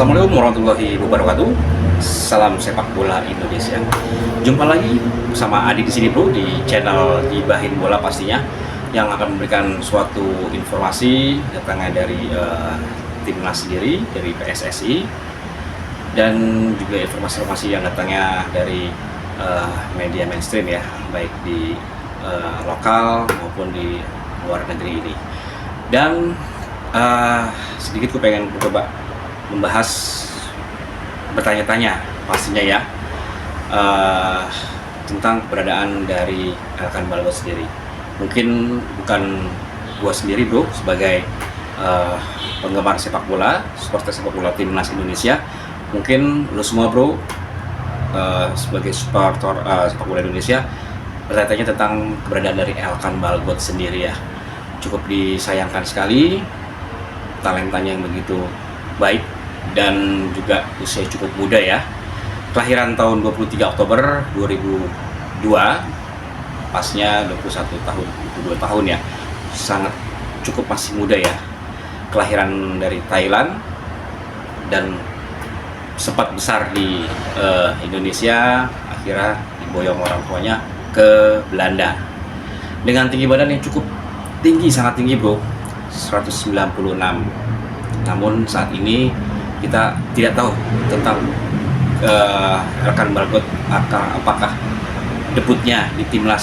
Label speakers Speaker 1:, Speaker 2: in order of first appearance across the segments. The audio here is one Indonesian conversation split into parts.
Speaker 1: Assalamualaikum warahmatullahi wabarakatuh. Salam sepak bola Indonesia. Jumpa lagi bersama Adi di sini bro, di channel Gibahin Bola pastinya, yang akan memberikan suatu informasi datangnya dari timnas sendiri, dari PSSI, dan juga informasi-informasi yang datangnya dari media mainstream ya, baik di lokal maupun di luar negeri ini. Dan sedikit gue pengen coba membahas, bertanya-tanya pastinya ya, tentang keberadaan dari Elkan Bagot sendiri. Mungkin bukan gue sendiri bro, sebagai penggemar sepak bola, supporter sepak bola timnas Indonesia. Mungkin lo semua bro, sebagai supporter sepak bola Indonesia, bertanya-tanya tentang keberadaan dari Elkan Bagot sendiri ya. Cukup disayangkan sekali, talentanya yang begitu baik dan juga usia cukup muda ya. Kelahiran tahun 23 Oktober 2002, pasnya 21 tahun, 22 tahun ya. Sangat cukup masih muda ya. Kelahiran dari Thailand dan sempat besar di Indonesia, akhirnya diboyong orang tuanya ke Belanda. Dengan tinggi badan yang cukup tinggi, sangat tinggi bro, 196. Namun saat ini kita tidak tahu tentang Elkan Bagot, apakah debutnya di timnas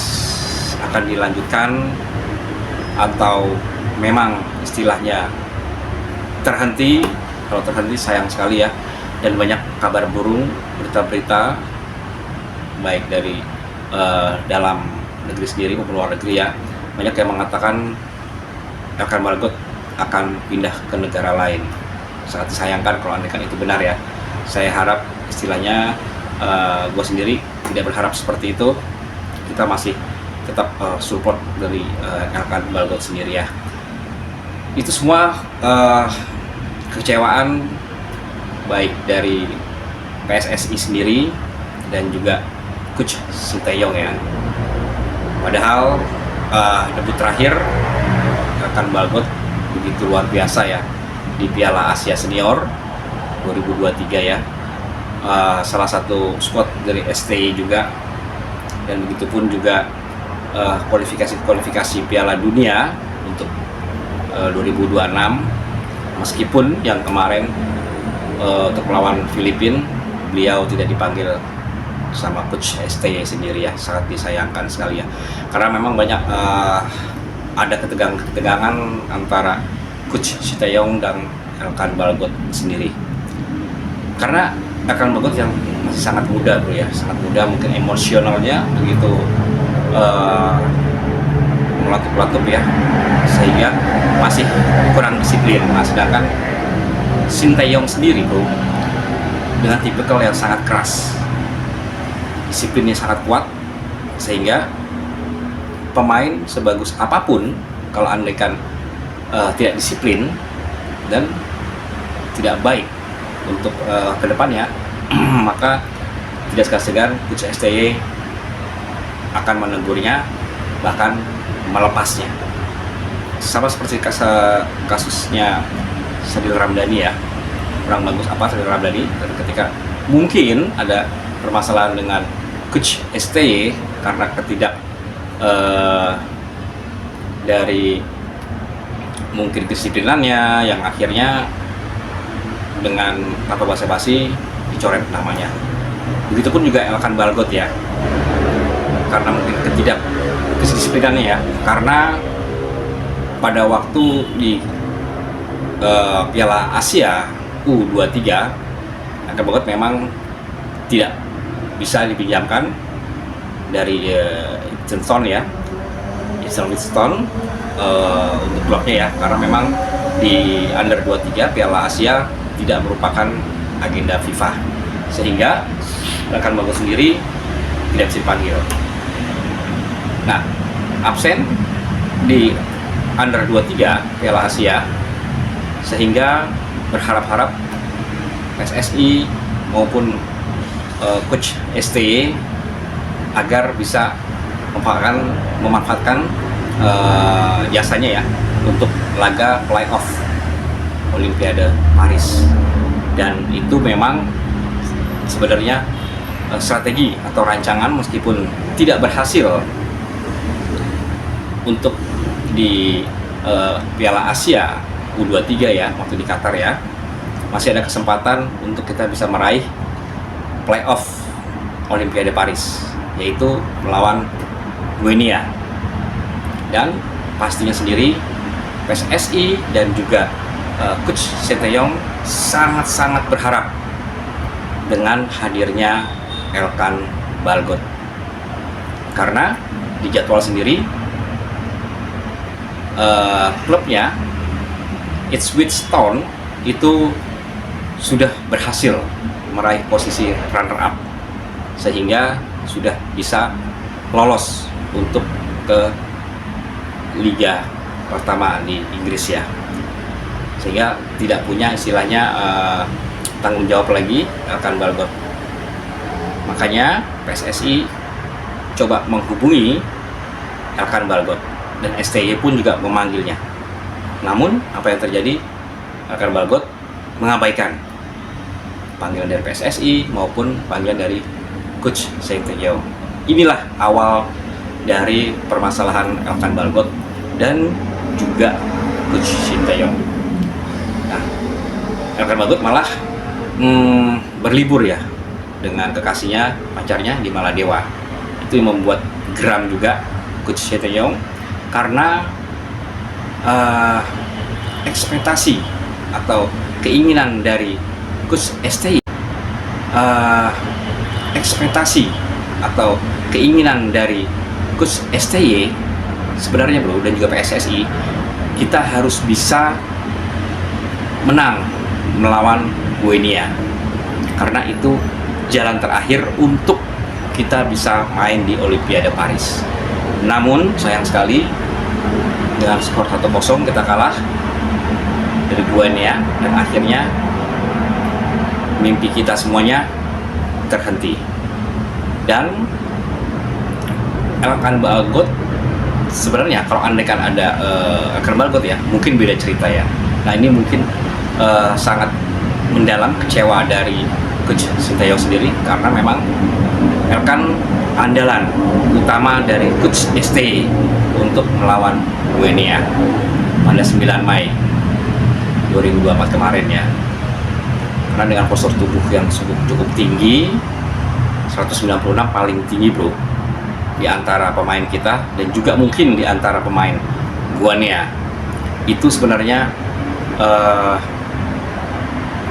Speaker 1: akan dilanjutkan atau memang istilahnya terhenti. Kalau terhenti sayang sekali ya. Dan banyak kabar burung, berita-berita baik dari dalam negeri sendiri maupun luar negeri ya, banyak yang mengatakan Elkan Bagot akan pindah ke negara lain. Sangat disayangkan kalau andaikan itu benar ya. Saya harap istilahnya, gue sendiri tidak berharap seperti itu. Kita masih tetap support dari Elkan Bagot sendiri ya. Itu semua kekecewaan baik dari PSSI sendiri dan juga Coach Sinteyong ya. Padahal debut terakhir Elkan Bagot begitu luar biasa ya di Piala Asia Senior 2023 ya. Salah satu squad dari STI juga, dan begitupun juga kualifikasi Piala Dunia untuk 2026, meskipun yang kemarin untuk melawan Filipina beliau tidak dipanggil sama coach STI sendiri ya. Sangat disayangkan sekali ya, karena memang banyak ada ketegangan antara Coach Sinteyong dan Elkan Bagot sendiri. Karena Elkan Bagot yang masih sangat muda bro ya, sangat muda, mungkin emosionalnya begitu melatup-latup ya, sehingga masih kurang disiplin. Nah, sedangkan Sinteyong sendiri bro, dengan tipikal yang sangat keras, disiplinnya sangat kuat, sehingga pemain sebagus apapun kalau andaikan tidak disiplin dan tidak baik untuk kedepannya, maka tidak segan-segan Coach STY akan menegurnya, bahkan melepasnya. Sama seperti kasusnya Sadil Ramdhani ya. Kurang bagus apa Sadil Ramdhani, dan ketika mungkin ada permasalahan dengan Coach STY karena ketidak dari mungkin kedisiplinannya, yang akhirnya dengan tanpa basa-basi dicoret namanya. Begitupun juga Elkan Bagot ya, karena mungkin ketidak kedisiplinannya ya, karena pada waktu di Piala Asia U23, Elkan Bagot memang tidak bisa dipinjamkan dari Winston ya, Winston untuk klubnya ya, karena memang di Under 23 Piala Asia tidak merupakan agenda FIFA, sehingga Elkan Bagot sendiri tidak bisa dipanggil. Nah, absen di Under 23 Piala Asia, sehingga berharap-harap PSSI maupun Coach STY agar bisa memanfaatkan jasanya ya untuk laga playoff Olimpiade Paris. Dan itu memang sebenarnya strategi atau rancangan, meskipun tidak berhasil untuk di Piala Asia U23 ya, waktu di Qatar ya, masih ada kesempatan untuk kita bisa meraih playoff Olimpiade Paris, yaitu melawan Guinea. Dan pastinya sendiri PSSI dan juga Coach Sinteyong sangat-sangat berharap dengan hadirnya Elkan Balgot, karena di jadwal sendiri klubnya Ipswich Town itu sudah berhasil meraih posisi runner up, sehingga sudah bisa lolos untuk ke Liga pertama di Inggris ya, sehingga tidak punya istilahnya tanggung jawab lagi Elkan Balgot. Makanya PSSI coba menghubungi Elkan Balgot dan STY pun juga memanggilnya. Namun apa yang terjadi, Elkan Balgot mengabaikan panggilan dari PSSI maupun panggilan dari Coach Sinteyong. Inilah awal dari permasalahan Elkan Balgot dan juga Coach Sinteyong. Nah, Elkan Balgot malah berlibur ya dengan kekasihnya, pacarnya di Maladewa. Itu yang membuat geram juga Coach Sinteyong, karena ekspektasi atau keinginan dari Coach STY, ekspektasi atau keinginan dari Coach STY sebenarnya bro, dan juga PSSI, kita harus bisa menang melawan Guinea, karena itu jalan terakhir untuk kita bisa main di Olimpiade Paris. Namun sayang sekali dengan skor 1-0 kita kalah dari Guinea, dan akhirnya mimpi kita semuanya terhenti. Dan Elkan Balgot sebenarnya kalau andaikan ada Elkan Balgot ya, mungkin beda cerita ya. Nah, ini mungkin sangat mendalam kecewa dari Coach Sinteyong sendiri, karena memang Elkan andalan utama dari Coach ST untuk melawan Guinea pada 9 Mei 2024 kemarin ya. Karena dengan postur tubuh yang cukup tinggi, 196 paling tinggi bro di antara pemain kita, dan juga mungkin di antara pemain Guinea. Itu sebenarnya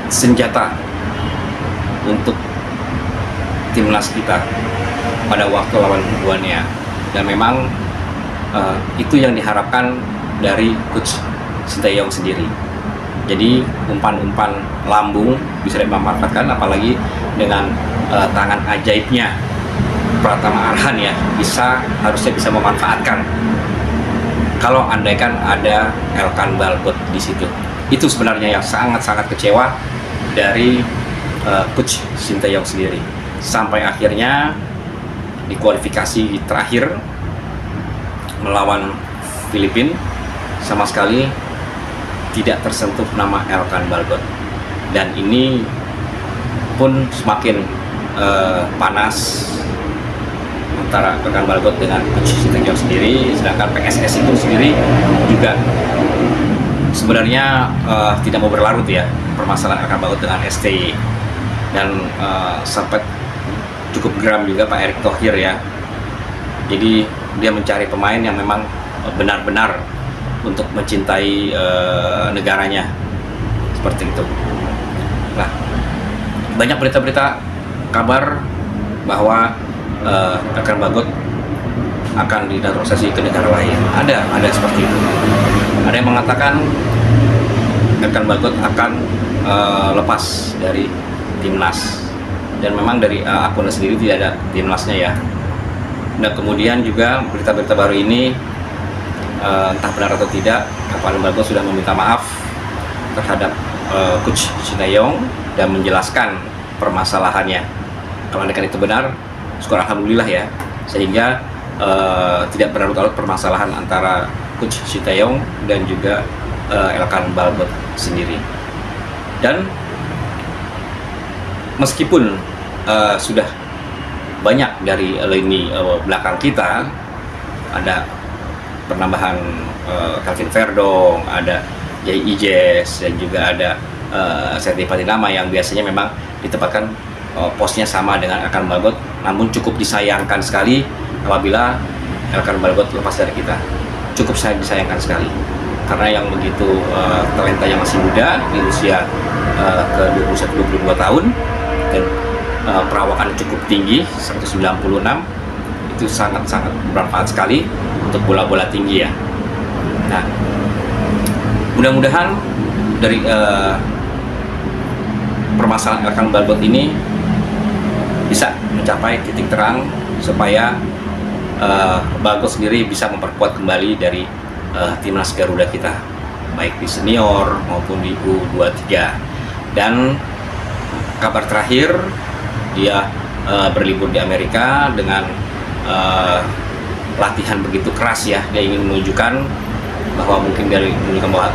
Speaker 1: senjata untuk timnas kita pada waktu lawan Guinea, dan memang itu yang diharapkan dari Coach Sinteyong sendiri. Jadi umpan-umpan lambung bisa dimanfaatkan, apalagi dengan tangan ajaibnya Pratama Arhan ya, harusnya bisa memanfaatkan kalau andaikan ada Elkan Balgot di situ. Itu sebenarnya yang sangat-sangat kecewa dari Coach Sinteyong sendiri, sampai akhirnya di kualifikasi terakhir melawan Filipina sama sekali tidak tersentuh nama Elkan Balgot, dan ini pun semakin panas antara Elkan Balgot dengan Coach Sinteyong sendiri. Sedangkan PSSI itu sendiri juga sebenarnya tidak mau berlarut ya permasalahan Elkan Balgot dengan STY, dan sempat cukup geram juga Pak Erick Thohir ya. Jadi dia mencari pemain yang memang benar-benar untuk mencintai negaranya, seperti itu. Nah, banyak berita-berita kabar bahwa Elkan Balgot akan dinaturalisasi ke negara lain. Ada seperti itu. Ada yang mengatakan Elkan Balgot akan lepas dari timnas, dan memang dari akunnya sendiri tidak ada timnasnya ya. Nah, kemudian juga berita-berita baru ini entah benar atau tidak, Elkan Balgot sudah meminta maaf terhadap Coach Sinteyong dan menjelaskan permasalahannya. Kalau andaikan itu benar, syukur alhamdulillah ya, sehingga tidak berlarut-larut permasalahan antara Coach Sinteyong dan juga Elkan Balgot sendiri. Dan meskipun sudah banyak dari lini belakang kita, ada penambahan Calvin Verdong, ada Jay Ijes, dan juga ada Seti Patinama yang biasanya memang ditempatkan posnya sama dengan Elkan Balgot, namun cukup disayangkan sekali apabila Elkan Balgot lepas dari kita. Cukup disayangkan sekali karena yang begitu talentanya masih muda di usia ke 21-22 tahun, dan perawakan cukup tinggi 196, itu sangat-sangat bermanfaat sekali untuk bola-bola tinggi ya. Nah, mudah-mudahan dari permasalahan Elkan Balgot ini bisa mencapai titik terang supaya Balgot sendiri bisa memperkuat kembali dari timnas Garuda kita, baik di senior maupun di U23. Dan kabar terakhir, dia berlibur di Amerika dengan latihan begitu keras ya. Dia ingin menunjukkan bahwa mungkin dari menunjukkan bahwa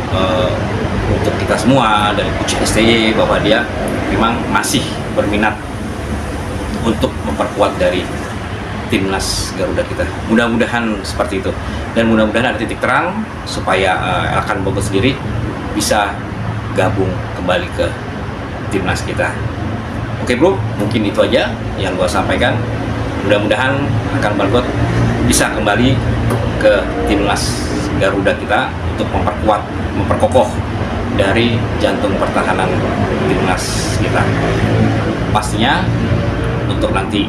Speaker 1: untuk kita semua dari Coach STY bahwa dia memang masih berminat untuk memperkuat dari timnas Garuda kita. Mudah-mudahan seperti itu, dan mudah-mudahan ada titik terang supaya Elkan Balgot sendiri bisa gabung kembali ke timnas kita. Oke bro, mungkin itu aja yang gua sampaikan. Mudah-mudahan Elkan Balgot bisa kembali ke timnas Garuda kita untuk memperkokoh dari jantung pertahanan timnas kita. Pastinya untuk nanti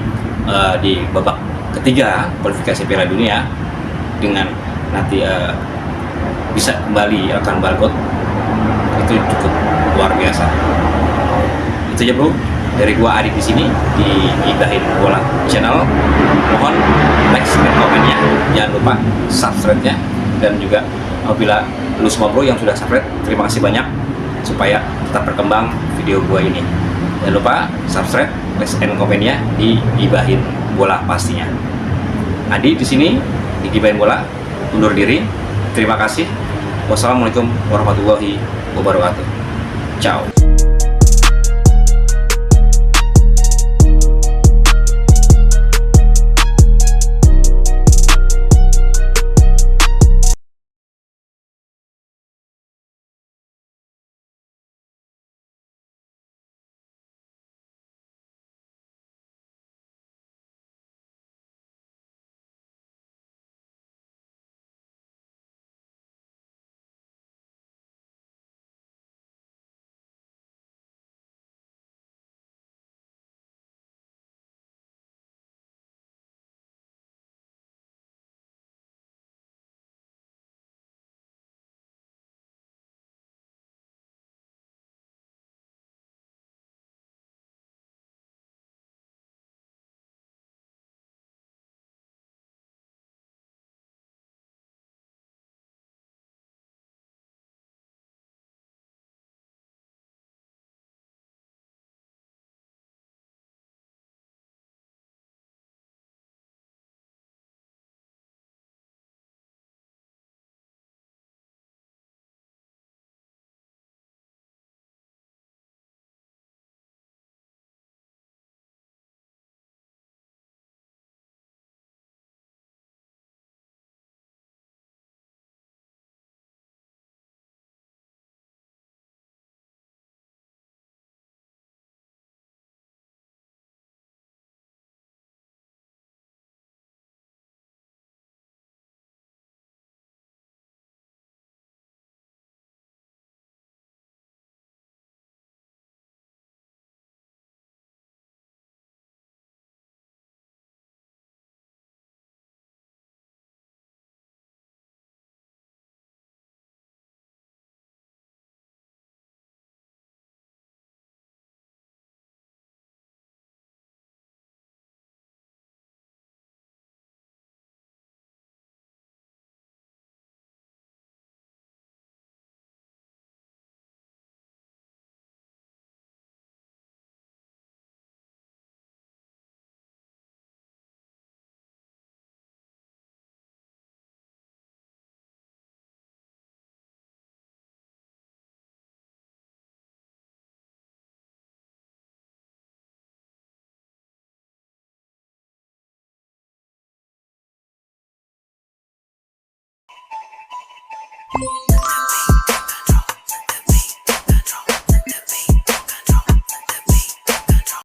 Speaker 1: di babak ketiga kualifikasi Piala Dunia, dengan nanti bisa kembali Elkan Balgot, itu cukup luar biasa. Itu aja bro dari gua Adik di sini di Gibahin Bola Channel. Mohon like dan komennya, jangan lupa subscribe-nya, dan juga apabila lu semua bro yang sudah subscribe, terima kasih banyak supaya tetap berkembang video gua ini. Jangan lupa subscribe, like dan komennya di Gibahin Bola pastinya. Adi di sini di Gibahin Bola undur diri. Terima kasih. Wassalamualaikum warahmatullahi wabarakatuh. Ciao.